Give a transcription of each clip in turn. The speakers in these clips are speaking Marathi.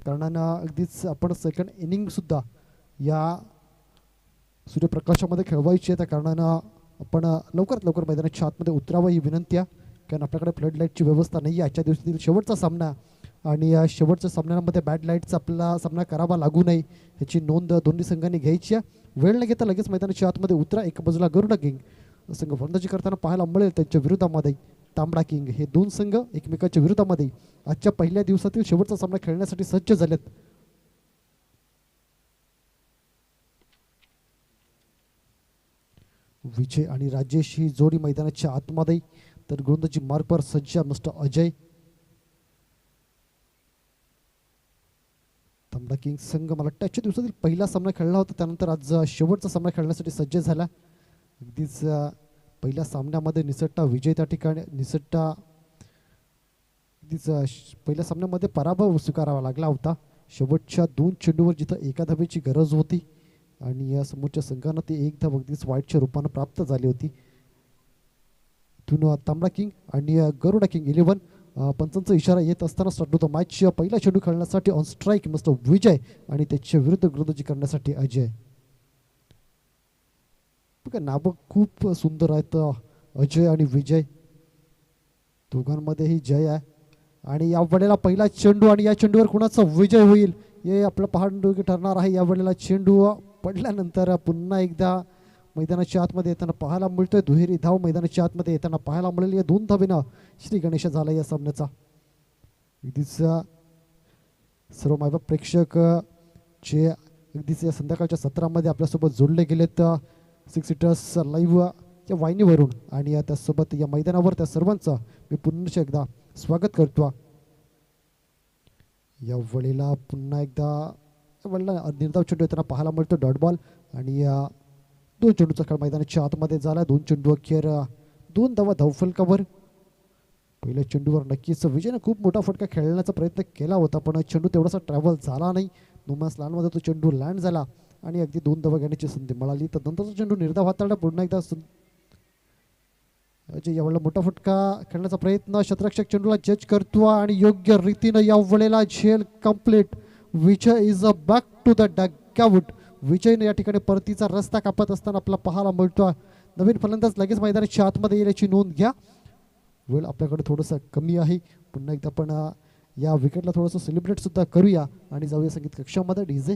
कारण अगदीच आपण सेकंड इनिंग सुद्धा या सूर्यप्रकाशामध्ये खेळवायची आहे. त्या कारणानं आपण लवकरात लवकर मैदानाच्या आतमध्ये उतरावं ही विनंती आहे. कारण आपल्याकडे फ्लड लाईटची व्यवस्था नाही आहे. आजच्या दिवसातील शेवटचा सामना आणि या शेवटच्या सामन्यामध्ये बॅड लाईटचा आपला सामना करावा लागू नये ह्याची नोंद दोन्ही संघांनी घ्यायची आहे. वेळ न घेता लगेच मैदानाच्या आतमध्ये उतरा. एका बाजूला गरुडा किंग संघ फलंदाजी करताना पाहायला मिळेल, त्यांच्या विरोधामध्ये तांबडा किंग. हे दोन संघ एकमेकाच्या विरोधामध्ये आजच्या पहिल्या दिवसातील शेवटचा सामना खेळण्यासाठी सज्ज झालेत. विजय आणि राजेश ही जोडी मैदानाच्या आतमध्ये, तर गोलंदाजी मार्कवर सज्ज मिस्टर अजय. तांबडा किंग संघ मला वाटतं आजच्या दिवसातील पहिला सामना खेळला होता, त्यानंतर आज शेवटचा सामना खेळण्यासाठी सज्ज झाला. अगदीच पहिल्या सामन्यामध्ये निसटता विजय त्या ठिकाणी निसटता अगदीच पहिल्या सामन्यामध्ये पराभव स्वीकारावा लागला होता. शेवटच्या 2 चेंडूवर जिथं एका धावेची गरज होती आणि या समोरच्या संघानं ती एक धाव अगदीच वाईटच्या रूपानं प्राप्त झाली होती. इथून तांबडा किंग आणि गरुडा किंग 11 पंचांचा इशारा येत असताना स्टार्ट होतो मॅच. पहिला चेंडू खेळण्यासाठी ऑन स्ट्राईक मिस्टर विजय आणि त्याच्या विरुद्ध गोलंदाजी करण्यासाठी अजय. बघा नावं खूप सुंदर आहेत, अजय आणि विजय. दोघांमध्येही जय आहे आणि या वेळेला पहिला चेंडू आणि या चेंडूवर कुणाचा विजय होईल हे आपलं पाहणं ठरणार आहे. या वेळेला चेंडू पडल्यानंतर पुन्हा एकदा मैदानाच्या आतमध्ये येताना पाहायला मिळतोय दुहेरी धाव मैदानाच्या आतमध्ये येताना पाहायला मिळेल. या 2 धावेनं श्री गणेश झाला या सामन्याचा. अगदीच सर्व मायबाप प्रेक्षक जे अगदीच या संध्याकाळच्या सत्रामध्ये आपल्यासोबत जोडले गेलेत 6 सीटर्स लाईव्ह या वाहिनीवरून, आणि त्यासोबत या मैदानावर त्या सर्वांचं मी पुन्हा एकदा स्वागत करतो. या वेळेला पुन्हा एकदा निर्धाव चेंडू येताना पाहायला मिळतो डॉट बॉल आणि 2 चेंडूचा खेळ मैदानाच्या आतमध्ये झाला. 2 चेंडू अखेर 2 धावा धावफलकावर. पहिल्या चेंडूवर नक्कीच विजयने खूप मोठा फटका खेळण्याचा प्रयत्न केला होता, पण चेंडू तेवढासा ट्रॅव्हल झाला नाही. नुमास लहानमध्ये तो चेंडू लँड झाला आणि अगदी 2 धावा घेण्याची संधी मिळाली. तर नंतरचा चेंडू निर्धाव हाताळला. पुन्हा एकदा यावेळेला मोठा फटका खेळण्याचा प्रयत्न क्षेत्ररक्षक चेंडूला जज करतो आणि योग्य रीतीनं या वेळेला झेल complete. Vijay is a back to the dugout. विजयने या ठिकाणी परतीचा रस्ता कापत असताना आपला पाहायला मिळतो. नवीन फलंदाज लगेच मैदानाच्या आतमध्ये येईल याची नोंद घ्या. वेळ आपल्याकडे थोडंसं कमी आहे. पुन्हा एकदा आपण या विकेटला थोडंसं सेलिब्रेट सुद्धा करूया आणि जाऊया संगीत कक्षामध्ये. डीजे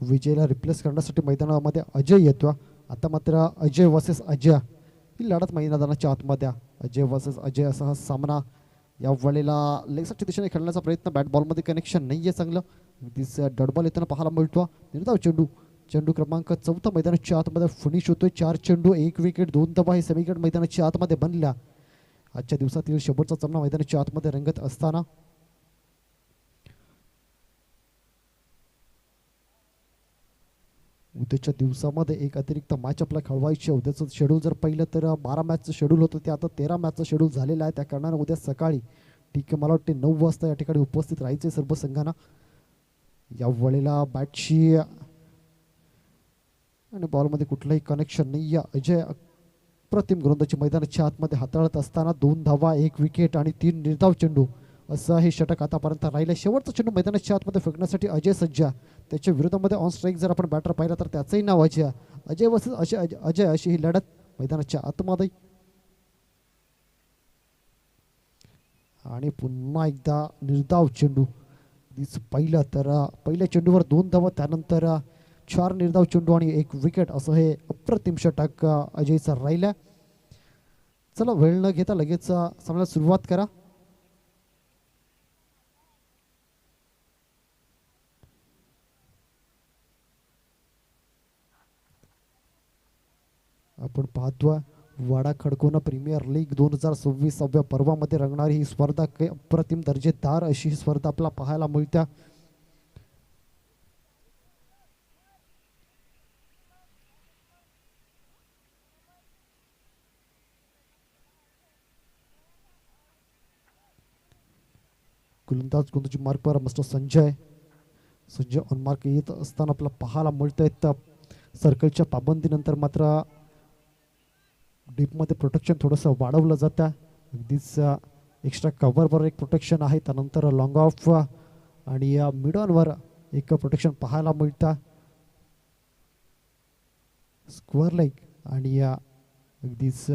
विजयला रिप्लेस करण्यासाठी मैदानामध्ये अजय येतो. आता मात्र अजय वर्सेस अजय ही लढत मैदानाच्या आतमध्ये. अजय वर्सेस अजय असा हा सामना. या वेळेला लेगसाईडच्या दिशेने खेळण्याचा प्रयत्न, बॅट बॉलमध्ये कनेक्शन नाही आहे चांगलं. डॉट बॉल येताना पाहायला मिळतो. निर्धाव चेंडू, चेंडू क्रमांक 4 मैदानाच्या आतमध्ये फिनिश होतोय. 4 चेंडू 1 विकेट 2 धावा हे समीकरण मैदानाच्या आतमध्ये बनल्या. आजच्या दिवसातील शेवटचा सामना मैदानाच्या आतमध्ये रंगत असताना उद्याच्या दिवसामध्ये एक अतिरिक्त मॅच आपला खेळवायची. उद्याचं शेड्यूल जर पाहिलं तर 12 मॅचचं शेड्यूल होतं, ते आता 13 मॅचचं शेड्यूल झालेलं आहे. त्या कारणानं उद्या सकाळी ठीक आहे मला वाटते 9 वाजता या ठिकाणी उपस्थित राहायचे सर्व संघांना. या वेळेला बॅटची आणि बॉलमध्ये कुठलंही कनेक्शन नाही आहे. अजय अप्रतिम गोलंदाजी मैदानाच्या आतमध्ये हाताळत असताना 2 धावा 1 विकेट आणि 3 निर्धाव चेंडू असं हे षटक आतापर्यंत राहिलं. शेवटचा चेंडू मैदानाच्या आतमध्ये फेकण्यासाठी अजय सज्ज. त्याच्या विरोधामध्ये ऑन स्ट्राईक जर आपण बॅटर पाहिला तर त्याचंही नाव अजय. अजय वर्सेस अजय अशी ही लढत मैदानाच्या आतमध्ये. आणि पुन्हा एकदा निर्धाव चेंडू. पहिलं तर पहिल्या चेंडूवर 2 धावा, त्यानंतर 4 निर्धाव चेंडू आणि 1 विकेट असं हे अप्रतिम षटक अजयचं राहिलं. चला वेळ न घेता लगेच सामन्याला सुरुवात करा. आपण पाहतोय वाडा खडकोना प्रीमियर लीग 2026 पर्वामध्ये रंगणारी ही स्पर्धा अप्रतिम दर्जेदार अशी ही स्पर्धा आपल्याला पाहायला मिळते. गोलंदाज गोलंदाजी मार्कवर mister Sanjay. Sanjay on mark येत असताना आपला पाहायला मिळत आहेत सर्कलच्या पाबंदीनंतर मात्र डीपमध्ये प्रोटेक्शन थोडंसं वाढवलं जातं. अगदीच एक्स्ट्रा कव्हरवर एक प्रोटेक्शन आहे, त्यानंतर लॉंग ऑफ आणि या मिड ऑनवर एक प्रोटेक्शन पाहायला मिळतं. स्क्वेअर लेग आणि या अगदीच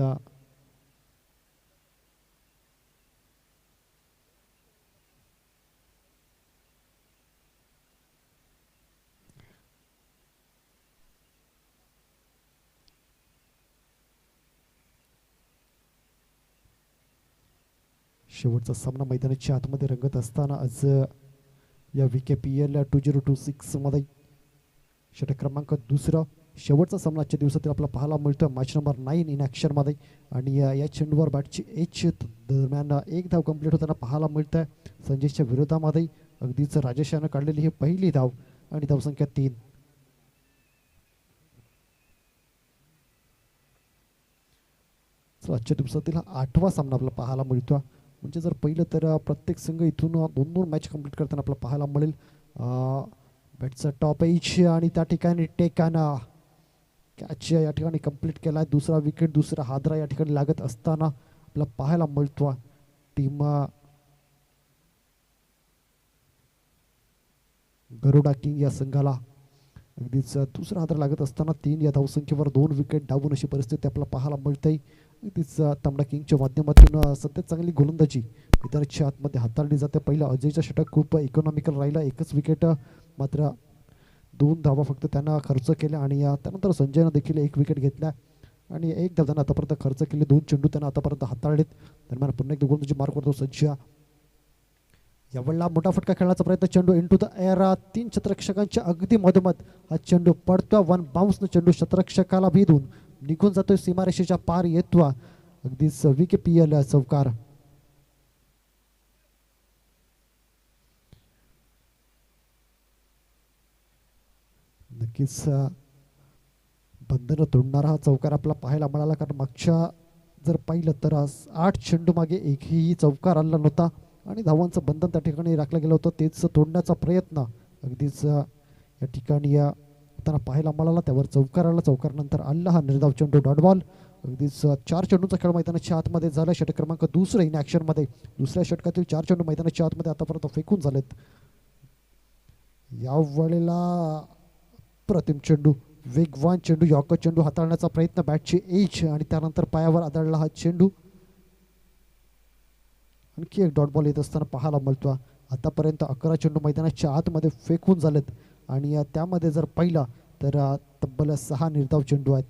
शेवटचा सामना मैदानाच्या आतमध्ये रंगत असताना आज या VKPL 2026 मध्ये षटक क्रमांक दुसरा शेवटचा सामना आजच्या दिवसातील आपला पाहायला मिळतो मॅच नंबर 9 इन ॲक्शन मध्ये. आणि या चेंडूवर बॅटची एच दरम्यान एक धाव कंप्लीट होताना पाहायला मिळत आहे संजयच्या विरोधामध्ये. अगदीच राजेश यानं काढलेली ही पहिली धाव आणि धावसंख्या 3. आजच्या दिवसातील हा 8वा सामना आपला पाहायला मिळतो. म्हणजे जर पहिलं तर प्रत्येक संघ इथून 2-2 मॅच कंप्लीट करताना आपल्याला पाहायला मिळेल. बॅटचा टॉप एच आणि त्या ठिकाणी टेकाना कॅच या ठिकाणी कंप्लीट केला. दुसरा विकेट दुसरा हादरा या ठिकाणी लागत असताना आपल्याला पाहायला मिळतो. टीम गरुडा किंग या संघाला अगदीच दुसरा हादरा लागत असताना 3 या धावसंख्येवर 2 विकेट डावून अशी परिस्थिती आपल्याला पाहायला मिळते. अगदीच तांबडा किंगच्या माध्यमातून सध्या चांगली गोलंदाजी मैदानाच्या आतमध्ये हाताळली जाते. पहिला अजयचा षटक खूप इकॉनॉमिकल राहिला, एकच विकेट मात्र 2 धावा फक्त त्यांना खर्च केल्या. आणि त्यानंतर संजयनं देखील 1 विकेट घेतल्या आणि 1 धाव त्यांना आतापर्यंत खर्च केले. 2 चेंडू त्यांना आतापर्यंत हाताळलेत. दरम्यान पुन्हा एकदा गोलंदाजी मार्क करतो संजय. यावेळेला मोठा फटका खेळण्याचा प्रयत्न, चेंडू इंटू द एअर. 3 क्षेत्ररक्षकांच्या अगदी मधोमध हा चेंडू पडतो. 1 बाउन्सनं चेंडू क्षेत्ररक्षकाला भेदून निघून जातोय, सीमारेषेच्या पार येतो. अगदीच VKPL चौकार. नक्कीच बंधनं तोडणारा हा चौकार आपला पाहायला मिळाला, कारण मागच्या जर पाहिलं तर 8 चेंडू मागे एकही चौकार आला नव्हता आणि धावांचं बंधन त्या ठिकाणी राखलं गेलं होतं. तेच तोडण्याचा प्रयत्न अगदीच या ठिकाणी त्यांना पाहायला मिळाला. त्यावर चौकार आला. चौकारानंतर आला हा निर्धाव चेंडू डॉट बॉल. अगदीच 4 चेंडूचा खेळ मैदानाच्या आतमध्ये झाला. षटक क्रमांक दुसरं इन ॲक्शनमध्ये. दुसऱ्या षटकातील 4 चेंडू मैदानाच्या आतमध्ये आतापर्यंत फेकून झालेत. या वेळेला प्रतिम चेंडू, वेगवान चेंडू, यॉर्कर चेंडू हाताळण्याचा प्रयत्न, बॅटची एज आणि त्यानंतर पायावर आदळला हा चेंडू. आणखी एक डॉट बॉल येत असताना पाहायला मिळतो. आतापर्यंत 11 चेंडू मैदानाच्या आतमध्ये फेकून झालेत आणि त्यामध्ये जर पाहिला तर तब्बल 6 निर्धाव चेंडू आहेत.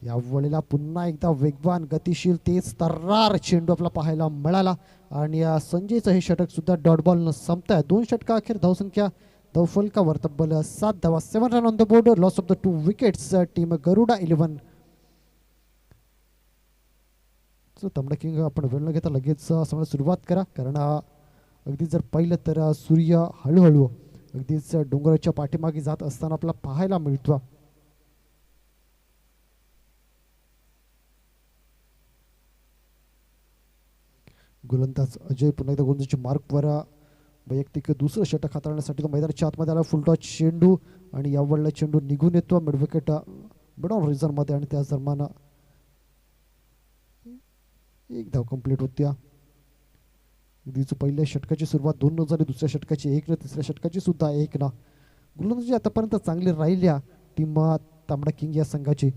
यावेळेला पुन्हा एकदा वेगवान, गतिशील, तेज तर्रार चेंडू आपला पाहायला मिळाला आणि संजयचं हे षटक सुद्धा डॉट बॉलनं संपताय. 2 षटका अखेर धावसंख्या धावफलकावर तब्बल 7 धावा. 7 run on the board. Loss of the 2 wickets. Team Garuda 11. तांबडा किंग आपण वेळ न घेता लगेच सामन्याला सुरुवात करा, कारण अगदी जर पाहिलं तर सूर्य हळूहळू अगदीच डोंगराच्या पाठीमागे जात असताना आपला पाहायला मिळतो. गोलंदाज अजय पुन्हा एकदा गोलंदाजीच्या मार्कवर वैयक्तिक दुसरं षटक हाताळण्यासाठी तो मैदानाच्या आतमध्ये आला. फुलटॉच चेंडू आणि यावेळेला चेंडू निघून येतो मिड विकेट मिडऑन रिझनमध्ये आणि त्याच दरम्यान 1 धाव कंप्लीट होत्या. पहिल्या षटकाची सुरुवात 2 न झाली, दुसऱ्या षटकाची 1 न, तिसऱ्या षटकाची सुद्धा 1 न. गोलंदाजी आतापर्यंत चांगली राहिल्या टीम तांबडा किंग या संघाची.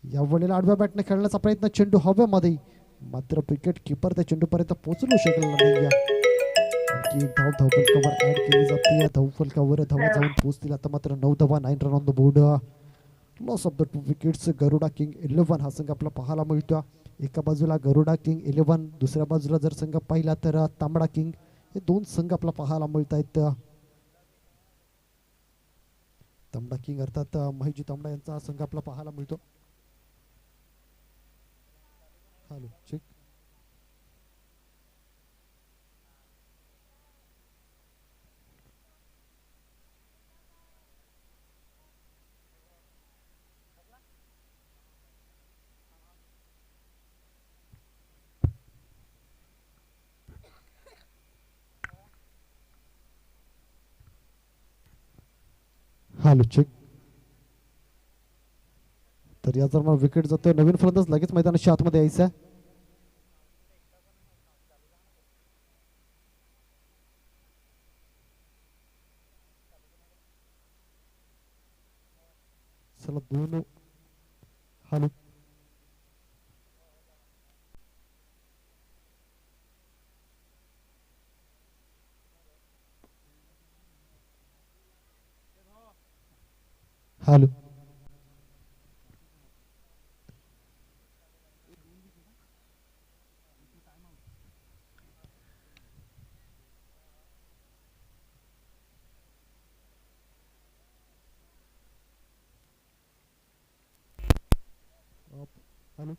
यावेळेला आडव्या बॅटने खेळण्याचा प्रयत्न, चेंडू हवेमध्ये, मात्र विकेट किपर त्या चेंडूपर्यंत पोहोचू शकला नाही. आणखी एक धाव धावफलकावर ऍड केली जाते. धावफलकावर धावा जाऊन पोहोचतील आता मात्र 9 धावा. 9 run on the board. Loss of the 2 wickets. Garuda king 11 हा संघ आपला पाहायला मिळतो. एका बाजूला गरुडा किंग 11, दुसऱ्या बाजूला जर संघ पाहिला तर तांबडा किंग, हे 2 संघ आपला पाहायला मिळत आहेत. तांबडा किंग अर्थात महिजी तांबडा यांचा संघ आपला पाहायला मिळतो. Hello check. Hello check. तर या दरम्यान विकेट जातोय. नवीन फलंदाज लगेच मैदानाच्या आतमध्ये यायचा. चला दोन hello. Hello. Hello.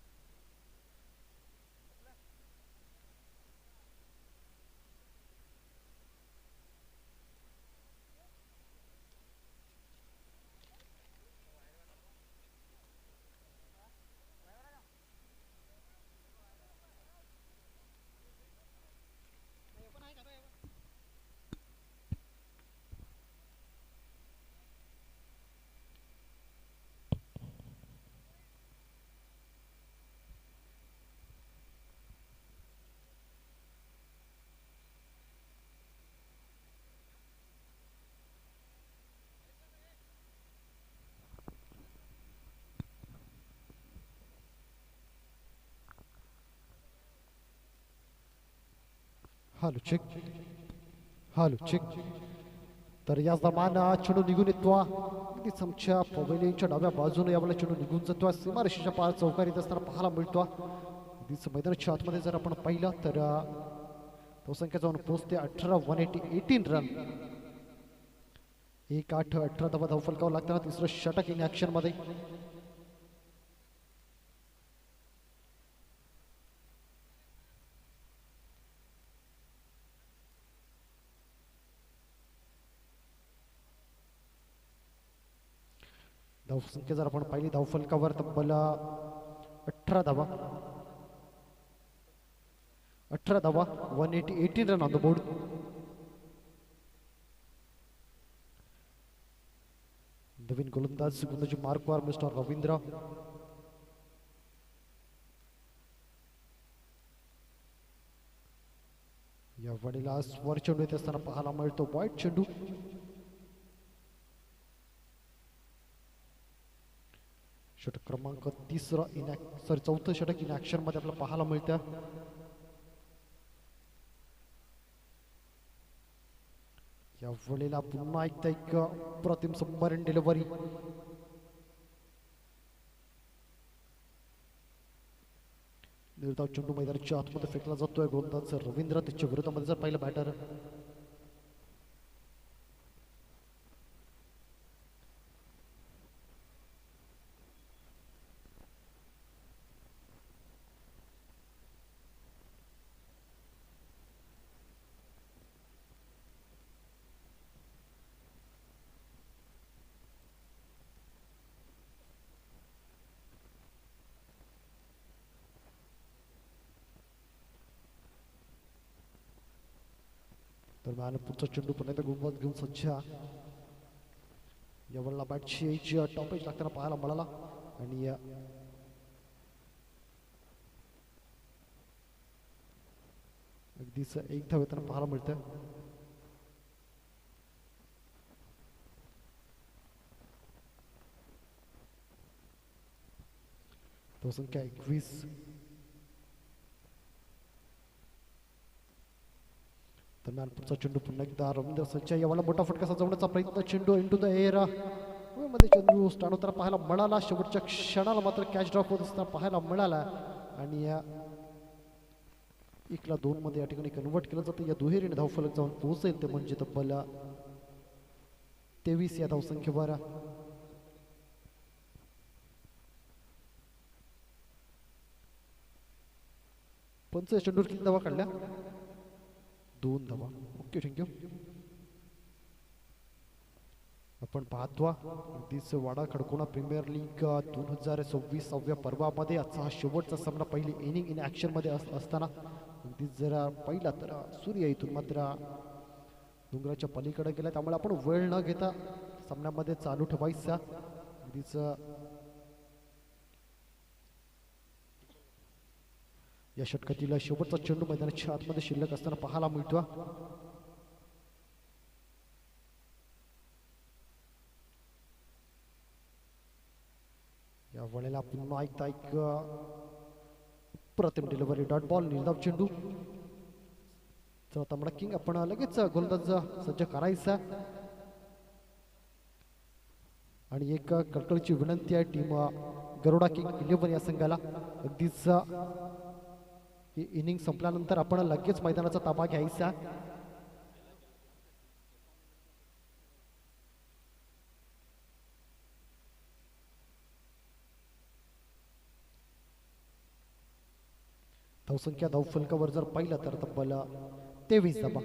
Hello check. Hello check. तर या दरम्यान चेंडू निघून येतो. अगदीच आमच्या पवेलियनच्या डाव्या बाजूने यावेळेला चेंडू निघून जातो. सीमारेषेच्या पार चौकारीत असताना पाहायला मिळतो. अगदीच मैदानाच्या आतमध्ये जर आपण पाहिलं तर धावसंख्या जाऊन पोहोचते 18 रन. 1-8-18 धावा धावफलकावर लागताना तिसरं षटक इन ऍक्शन मध्ये. धावसंख्या जर आपण पाहिली धावफलकावर तब्बल 18 धावा. 18 रन ऑन द बोर्ड. नवीन गोलंदाज गोलंदाजी मार्कवर मिस्टर रवींद्र. या वडीला स्वर चेंडू येत असताना पाहायला मिळतो वाईट चेंडू. षटक क्रमांक चौथं षटक इन ऍक्शन मध्ये आपल्याला पाहायला मिळतं. या वेळेला पुन्हा एकदा एक प्रतिम सबमरीन डिलिव्हरी. निर्धाव चेंडू मैदानाच्या आतमध्ये फेकला जातोय. गोलंदाज रवींद्र त्याच्या विरोधामध्ये जर पाहिलं बॅटर दरम्यान पुढचा चेंडू पुन्हा एकदा गोलंदाज घेऊन सज्ज. यावेळेला बॅटची यायची टॉपेज लागताना पाहायला मिळाला आणि अगदीच एक धाव येताना पाहायला मिळतं. धावसंख्या 21. दरम्यान पुढचा चेंडू पुन्हा एकदा रवींद्र सज्ज. यावेळेला मोठा फटका सजवण्याचा प्रयत्न. चेंडू इंटू द एअर मध्ये चेंडू स्टँड होताना पाहायला मिळाला. शेवटच्या क्षणाला मात्र कॅच ड्रॉप होत असताना पाहायला मिळाला आणि 1-2 मध्ये या ठिकाणी कन्वर्ट केलं जातं. या दुहेरीने धावफलक जाऊन पोहोचेल ते म्हणजे तब्बल 23 या धावसंख्येवर. पंच या चेंडूवर किती धावा काढल्या? 2 धावा. Okay, thank you. आपण पाहतो अगदीच वाडा खडकोणा प्रीमियर लीग 2026 पर्वामध्ये आजचा हा शेवटचा सामना पहिली इनिंग इन ऍक्शन मध्ये असताना अगदीच जरा पहिला तर सूर्य इथून मात्र डोंगराच्या पलीकडे गेला. त्यामुळे आपण वेळ न घेता सामन्यामध्ये चालू ठेवायचा. अगदीच या षटकातील शेवटचा चेंडू मैदानाच्या आतमध्ये शिल्लक असताना पाहायला मिळतो. या वेळेला पुन्हा एकदा एक प्रतिम डिलिव्हरी डॉट बॉल निर्धाव चेंडू. तांबडा किंग आपण लगेच गोलंदाज सज्ज करायचा. आणि एक कळकळीची विनंती आहे टीम गरुडा किंग 11 या संघाला. अगदीच ही इनिंग संपल्यानंतर आपण लगेच मैदानाचा ताबा घ्यायचा. धावसंख्या धावफलकावर जर पाहिलं तर तब्बल 23 धावा.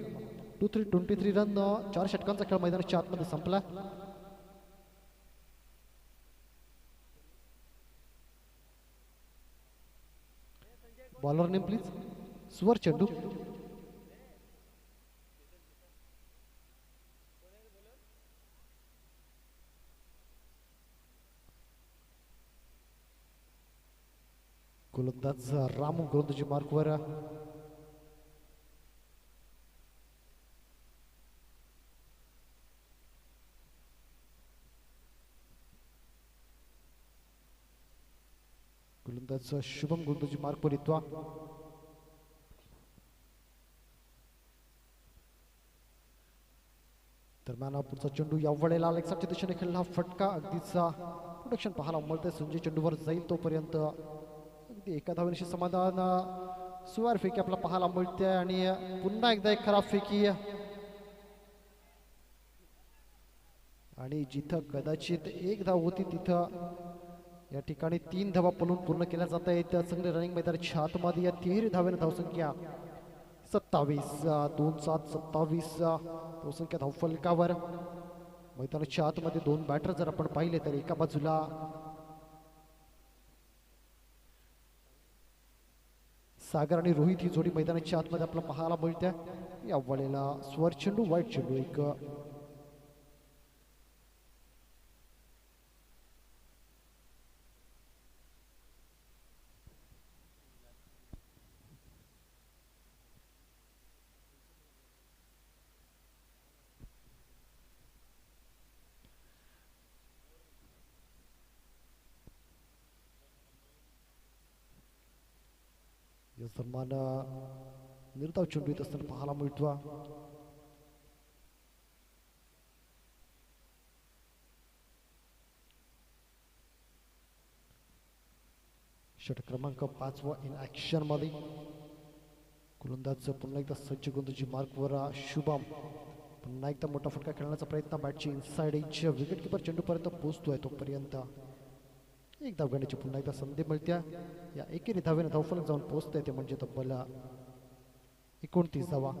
23 रन. 4 षटकांचा खेळ मैदानाच्या आतमध्ये संपला. Bowler name please. स्वर चेंडू. गोलंदाज रामू गोलंदाजी मार्कवर. गोलंदाज शुभम गोलंदाजी मार्कवर येतो. दरम्यान पुढचा चेंडू या वेळेला अलेक्साच्या दिशेने खेळला फटका. अगदीच प्रोटेक्शन पाहायला मिळतंय. संजय चेंडूवर जाईल तोपर्यंत अगदी एका धावेशी समाधान. सुवार फेकी आपल्याला पाहायला मिळते आणि पुन्हा एकदा एक खराब फेकी. आणि जिथं कदाचित एक धाव होती तिथं या ठिकाणी 3 धावा पळून पूर्ण केल्या जात आहेत. चांगले रनिंग मैदानाच्या आतमध्ये या 13 धावेने धावसंख्या 27. 2-7-27 धावसंख्या धावफलकावर. मैदानाच्या आतमध्ये 2 बॅटर जर आपण पाहिले तर एका बाजूला सागर आणि रोहित ही जोडी मैदानाच्या आतमध्ये आपल्याला पाहायला मिळते. या वेळेला स्वर चेंडू वाईट चेंडू. एक सन्मान निर्धाव चेंडू येत असताना पाहायला मिळतो. षटक क्रमांक 5 इन ऍक्शन मध्ये. गोलंदाज पुन्हा एकदा सज्ज गोलंदाजी मार्कवर. शुभम पुन्हा एकदा मोठा फटका खेळण्याचा प्रयत्न. बॅटची इनसाइड एज. विकेट किपर चेंडूपर्यंत पोहोचतोय. तोपर्यंत एक धाव घेण्याची पुन्हा एकदा संधी मिळते. या एकेरी धावेने धावफलक जाऊन पोहोचते ते म्हणजे तब्बल 29 धावा.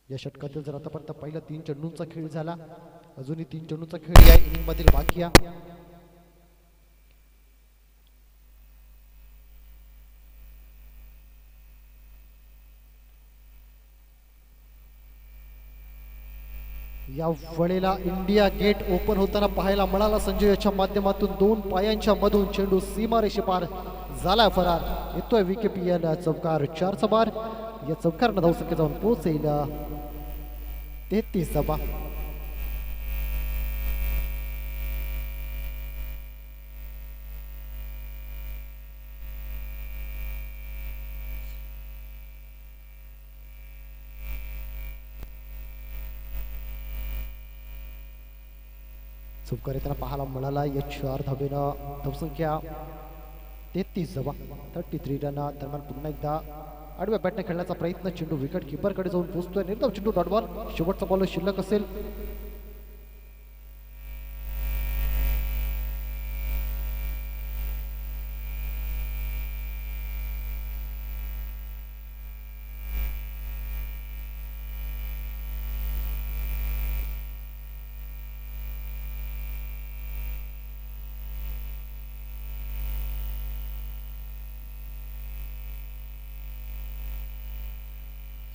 या षटकातील जर आतापर्यंत पहिला 3 चेंडूंचा खेळ झाला. अजूनही 3 चेंडूंचा खेळ या इनिंग मधील बाकी आहे. या वेळेला इंडिया गेट ओपन होताना पाहायला मिळाला. संजय याच्या माध्यमातून 2 पायांच्या मधून चेंडू सीमारेषे पार झाला फरार. येतोय विकेपीएल चौकार. 4चा बार. या चौकारनं धावसंख्या जाऊन पोहोचेल 33 धावा. चौकार येताना पाहायला मिळाला. या 4 धावेनं धावसंख्या 33 धावा. 33 रन. दरम्यान पुन्हा एकदा आडव्या बॅटने खेळण्याचा प्रयत्न. चेंडू विकेट किपरकडे जाऊन पोहोचतोय. निर्धाव चेंडू डॉट बॉल. शेवटचा बॉल शिल्लक असेल.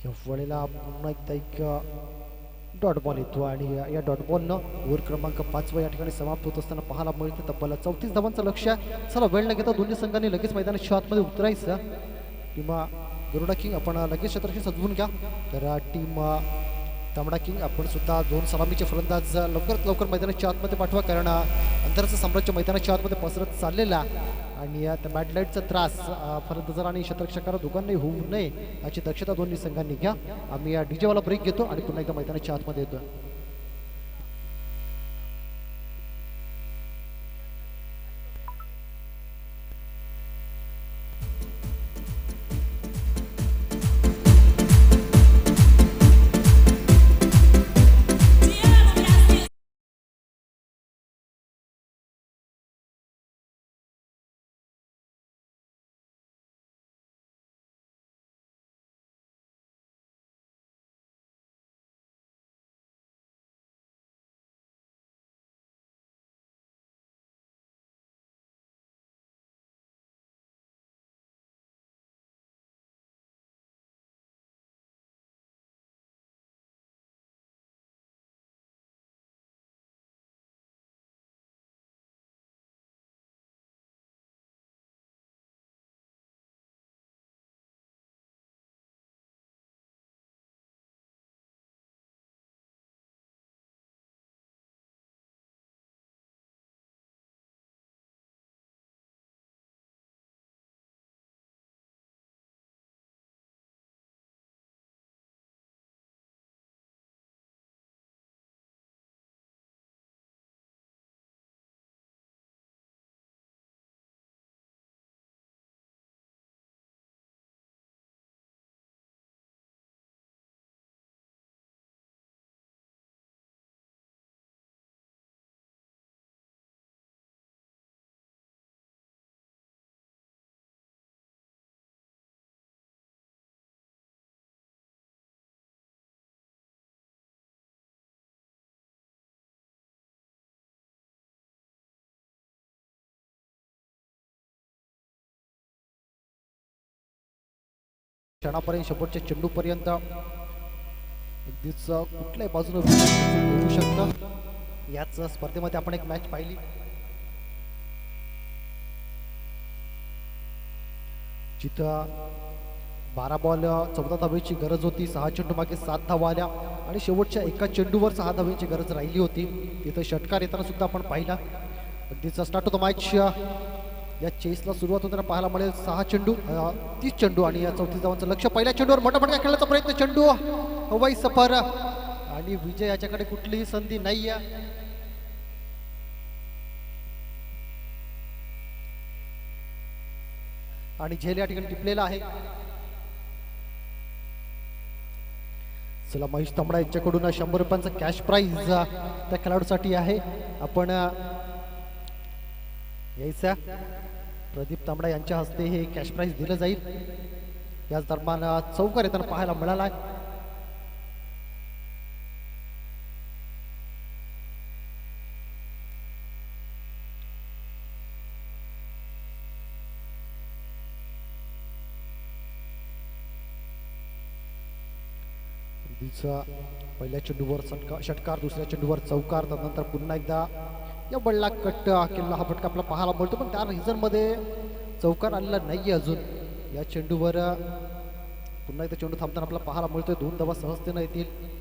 या वेळेला पुन्हा एकदा एक डॉट बॉल येतो आणि या डॉट बॉलनं ओव्हर क्रमांक 5 या ठिकाणी समाप्त होत असताना पाहायला मिळते तब्बल 34 धावांचं लक्ष. चला वेळ न घेता दोन्ही संघांनी लगेच मैदानाच्या आतमध्ये उतरायचं. टीम गरुडा किंग आपण लगेच क्षेत्ररक्षण सजवून घ्या. तर टीम तांबडा किंग आपण सुद्धा 2 सलामीचे फलंदाज लवकरात लवकर मैदानाच्या आतमध्ये पाठवा, कारण अंतराचं साम्राज्य मैदानाच्या आतमध्ये पसरत चाललेला आणि त्या बॅड लाईटचा त्रास फलंदाजाला आणि क्षेत्ररक्षकाला दोघांनाही होऊ नये याची दक्षता दोन्ही संघांनी घ्या. आम्ही या डीजेवाला ब्रेक घेतो आणि पुन्हा एकदा मैदानाच्या आतमध्ये येतो. क्षणापर्यंत शेवटच्या चेंडूपर्यंत अगदीच कुठल्याही बाजूने होऊ शकतं. याच स्पर्धेमध्ये आपण एक मॅच पाहिली, जिथं 12 बॉल 14 धावेची गरज होती, 6 चेंडू मागे 7 धावा आल्या आणि शेवटच्या एका चेंडूवर 6 धावेची गरज राहिली होती. तिथं षटकार येताना सुद्धा आपण पाहिला. अगदीच स्टार्ट होतो मॅच. या चेसला सुरुवात होताना पाहायला मिळेल 6 चेंडू 30 चेंडू आणि या 34 धावांचं लक्ष. पहिल्या चेंडूवर मोठा फटका खेळण्याचा प्रयत्न, चेंडू हवाई सफर आणि विजय याच्याकडे कुठलीही संधी नाही आहे. आणि झेल या ठिकाणी टिपलेला आहे. चला महेश तांबडा यांच्याकडून 100 रुपयांचा कॅश प्राइज त्या खेळाडूसाठी आहे. आपण यायचा प्रदीप तांबडा यांच्या हस्ते हे कॅश प्राइज दिलं जाईल. याच दरम्यान चौकार येताना पाहायला मिळाला. पहिल्या चेंडूवर षटकार, दुसऱ्या चेंडूवर चौकार, त्यानंतर पुन्हा एकदा या बळला कट केलेला हा फटका आपला पाहायला मिळतो, पण त्या रिझन मध्ये चौकार आलेला नाहीये अजून. या चेंडूवर पुन्हा एकदा चेंडू थांबताना आपल्याला पाहायला मिळतोय. 2 धावा सहजतेने येतील.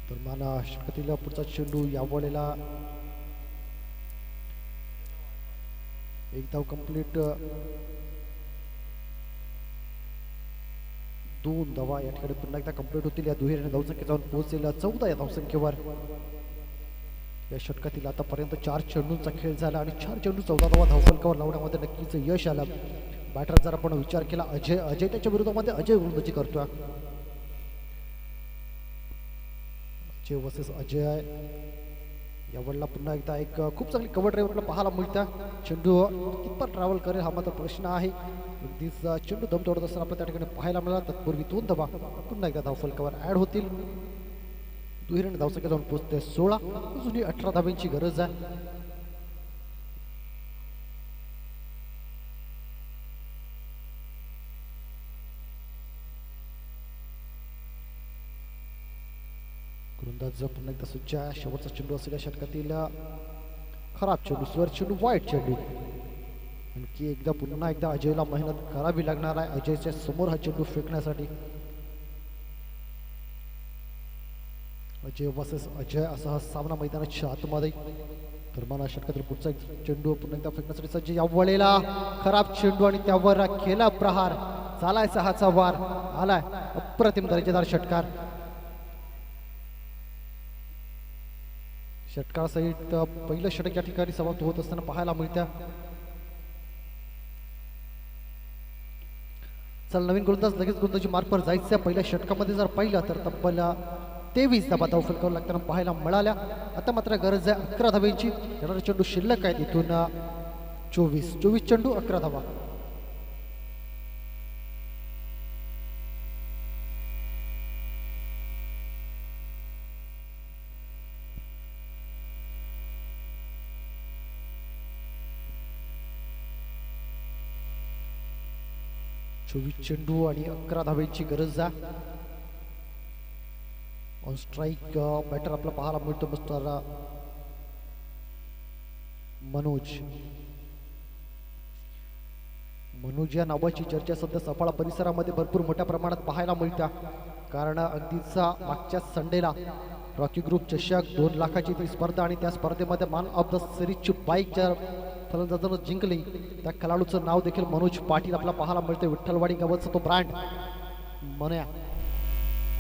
तर मला षटकातील पुढचा चेंडू या वेळेला एक धाव कंप्लीट, 2 धावा या ठिकाणी पुन्हा एकदा कंप्लीट होतील. या दुहेरीने धावसंख्या जाऊन पोहोचेल 14 या धावसंख्येवर. या षटकातील आतापर्यंत 4 चेंडूंचा खेळ झाला आणि 4 चेंडू 14 धावा धावसंख्येवर लावण्यामध्ये नक्कीच यश आलं. बॅटर जर आपण विचार केला अजय त्याच्या विरोधामध्ये अजय गोलंदाजी करतोय. अजय वर्सेस अजय यावेळेला पुन्हा एकदा एक खूप चांगली कव्हर ड्राईव्ह आपल्याला पाहायला मिळतं. चेंडू कितपत ट्रॅव्हल करेल हा मात्र प्रश्न आहे. अगदीच चेंडू दम तोडत असताना आपल्याला त्या ठिकाणी पाहायला मिळाला. तत्पूर्वी 2 धावा पुन्हा एकदा धावफलकावर ऍड होतील. दुहेरीने धावसंख्या जाऊन पोहोचते 16. अजूनही 18 धाब्यांची गरज आहे. गोलंदाज पुन्हा एकदा सज्ज आहे. शेवटचा चेंडू असेल या षटकातील. खराब चेंडू, स्वर चेंडू, वाईट चेंडू. आणखी एकदा पुन्हा एकदा अजयला मेहनत करावी लागणार आहे अजयच्या समोर हा चेंडू फेकण्यासाठी. अजय वर्सेस अजय असा हा सामना मैदानाच्या आतमध्ये. दरम्यान षटकातील पुढचा चेंडू पुन्हा एकदा फेकण्यासाठी सज्ज. यावेळेला खराब चेंडू आणि त्यावर केला प्रहार. झालाय 6चा वार. आलाय अप्रतिम दर्जेदार षटकार. षटकार सहित पहिलं षटक या ठिकाणी समाप्त होत असताना पाहायला मिळत्या. चल नवीन गोलंदाज लगेच गोलंदाजी मार्कवर जायचं. पहिल्या षटकामध्ये जर पाहिलं तर तब्बल 23 धाबा धावफलकावर लागताना पाहायला मिळाल्या. आता मात्र गरज आहे 11 धाब्यांची. येणारा चेंडू शिल्लक आहे तिथून 24 चेंडू 11 धाबा. चेंडू आणि 11 धाब्यांची गरज आहे. ऑन स्ट्राईक बॅटर आपला पाहायला मिळतो मिस्टर मनोज या नावाची चर्चा सध्या सफाळा परिसरामध्ये भरपूर मोठ्या प्रमाणात पाहायला मिळते. कारण अगदीच मागच्या संडेला रॉकी ग्रुप चषक 2 लाखाची ती स्पर्धा आणि त्या स्पर्धेमध्ये मॅन ऑफ द सिरीजची बाईक ज्या फलंदाजानं जिंकली त्या खेळाडूचं नाव देखील मनोज पाटील आपल्याला पाहायला मिळते. विठ्ठलवाडी गावाचा तो ब्रँड म्हणूया.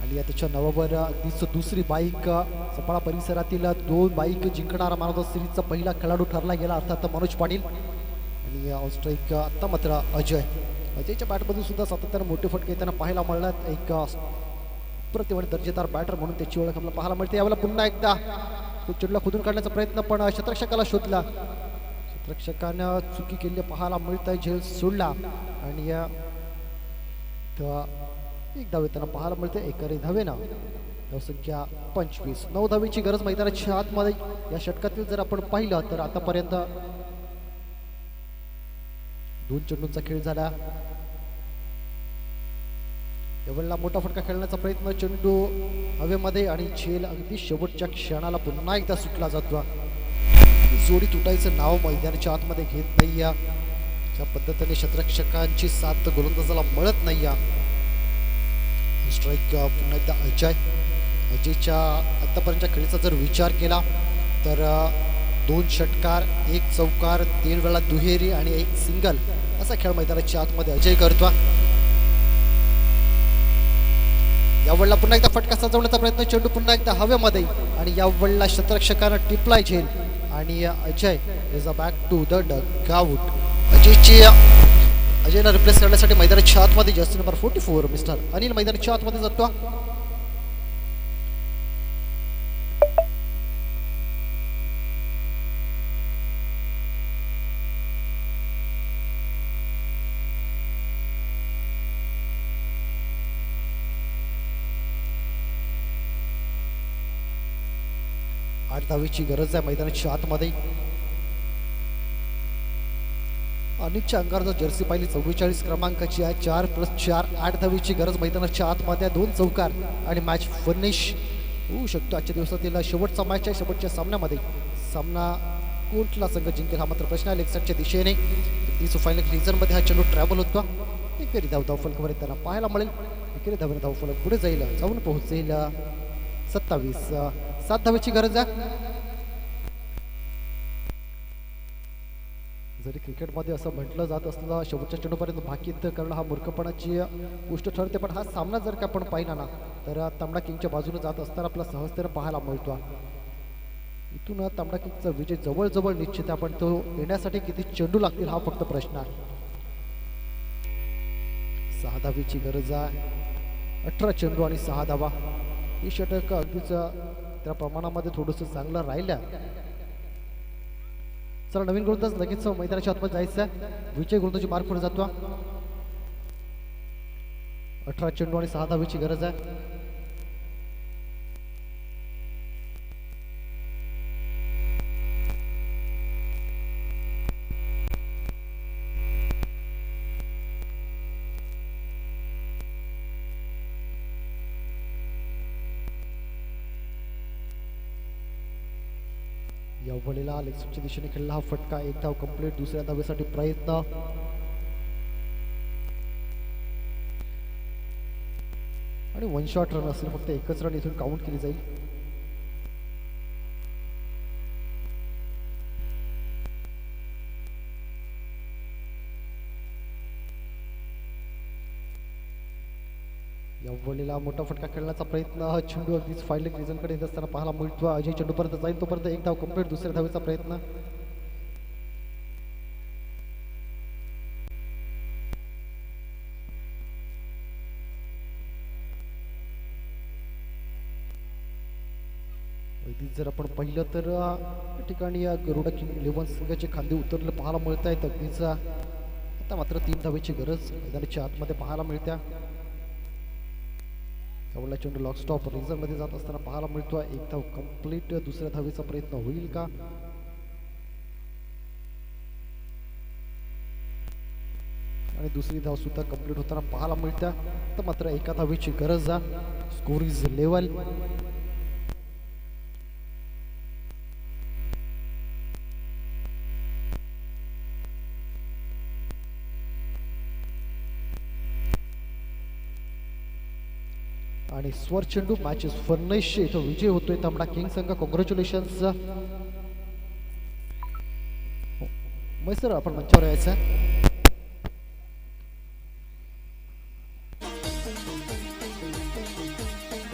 आणि त्याच्या नावावर अगदीच दुसरी बाईक सफाळा परिसरातील 2 बाईक जिंकणारा मॅन ऑफ द सिरीजचा पहिला खेळाडू ठरला गेला अर्थात मनोज पाटील. आणि ऑस्ट्राईक आत्ता मात्र अजयच्या बॅटमधून सुद्धा सातत्यानं मोठे फटके येताना पाहायला मिळतात. एक प्रतिवाणी दर्जेदार बॅटर म्हणून त्याची ओळख आपल्याला पाहायला मिळते. यावेळेला पुन्हा एकदा तो चेंडूला खोदून काढण्याचा प्रयत्न पण क्षेत्ररक्षकाला शोधला. क्षेत्ररक्षकानं चुकी केली पाहायला मिळत आहे. झेल सोडला आणि एक धाव येताना पाहायला मिळते. एकरी धावेनं धावसंख्या 25. 9 धावेची गरज मैदानाच्या आतमध्ये. या षटकातील जर आपण पाहिलं तर आतापर्यंत 2 चेंडूंचा खेळ झाला. यावेळेला मोठा फटका खेळण्याचा प्रयत्न. चेंडू हवेमध्ये आणि झेल अगदी शेवटच्या क्षणाला पुन्हा एकदा सुटला जातो. जोडी तुटायचं नाव मैदानाच्या आतमध्ये घेत नाही. ज्या पद्धतीने क्षेत्ररक्षकांची साथ गोलंदाजाला मिळत नाही. स्ट्राईक पुन्हा एकदा अजयच्या आतापर्यंतच्या खेळीचा जर विचार केला तर 2 षटकार, 1 चौकार, 3 वेळा दुहेरी आणि 1 सिंगल असा खेळ मैदानाच्या आतमध्ये अजय करतो. यावेळेला पुन्हा एकदा फटका सजवण्याचा प्रयत्न. चेंडू पुन्हा एकदा हवेमध्ये आणि यावेळेला क्षेत्ररक्षकानं टिपलाय झेल आणि Ajay is a back to the dugout. अजयला रिप्लेस करण्यासाठी मैदानाच्या आतमध्ये जर्सी नंबर 44 मिस्टर अनिल मैदानाच्या आतमध्ये जातो. आठ धावेची गरज आहे मैदानाच्या आतमध्ये. अनिलच्या अंगावर जर्सी पाहिली 44 क्रमांकाची आहे. 4+4 8 धावेची गरज मैदानाच्या आतमध्ये. 2 चौकार आणि मॅच फिनिश होऊ शकतो. आजच्या दिवसातील शेवटचा मॅच आहे. शेवटच्या सामन्यामध्ये सामना कोणता संघ जिंकेल हा मात्र प्रश्न आहे. लेगसाईडच्या दिशेने 30 फायनल रिझनमध्ये हा चेंडू ट्रॅव्हल होतो. एकेरी धावफलकावर त्यांना पाहायला मिळेल. एकेरी धावेने धावफलक पुढे जाऊन पोहोचेल 27. 7 धावेची गरज आहे. जरी क्रिकेटमध्ये असं म्हटलं जात असलं शेवटच्या चेंडूपर्यंत भाकीत करणं हा मूर्खपणाची गोष्ट ठरते, पण हा सामना जर का आपण पाहिला ना तर तांबडा किंगच्या बाजूने जात असताना आपला सहजतेने पाहायला मिळतो. इथून तांबडा किंगचा विजय जवळजवळ निश्चित आहे, पण तो येण्यासाठी किती चेंडू लागतील हा फक्त प्रश्न आहे. 6 धावेची गरज आहे. 18 चेंडू आणि 6 धावा. ही षटक अगदीच त्या प्रमाणामध्ये थोडंसं चांगलं राहिलं. चला नवीन गोलंदाज लगेच मैदानाच्या आतमध्ये जायचं. विजय गोलंदाजी मार्क पुढे जातो. 18 चेंडू आणि 6 धावेची गरज आहे. या वळीला लेगच्या दिशेने खेळला हा फटका. एक धाव कंप्लीट. दुसऱ्या धावेसाठी प्रयत्न आणि 1 शॉट रन असेल. फक्त एकच रन इथून काउंट केली जाईल. या वळीला मोठा फटका खेळण्याचा प्रयत्न. हा चेंडू अगदीच फाईलिंग रिझनकडे येत असताना पाहायला मिळतो. अजय चेंडूपर्यंत जाईल तोपर्यंत एक धाव कंप्लीट. दुसऱ्या धावेचा प्रयत्न जर आपण पाहिलं तर या ठिकाणी या गरुडा किंग 11 संघाचे खांदे उतरले पाहायला मिळत आहेत. अगदीच आता मात्र 3 धावेची गरज मैदानाच्या आतमध्ये पाहायला मिळत्या. त्यावेळेला चेंडू लॉक स्टॉप रिझनमध्ये जात असताना पाहायला मिळतो. एक धाव कंप्लीट. दुसऱ्या धावेचा प्रयत्न होईल का? आणि दुसरी धाव सुद्धा कंप्लीट होताना पाहायला मिळत्या. तर मात्र एका धावेची गरज आहे. Score is level. आणि स्वर चेंडू मॅचेस फर्नेसचे इथं विजय होतोय तांबडा किंग संघ. कॉंग्रॅच्युलेशन्स. सर आपण मंचावर यायचं.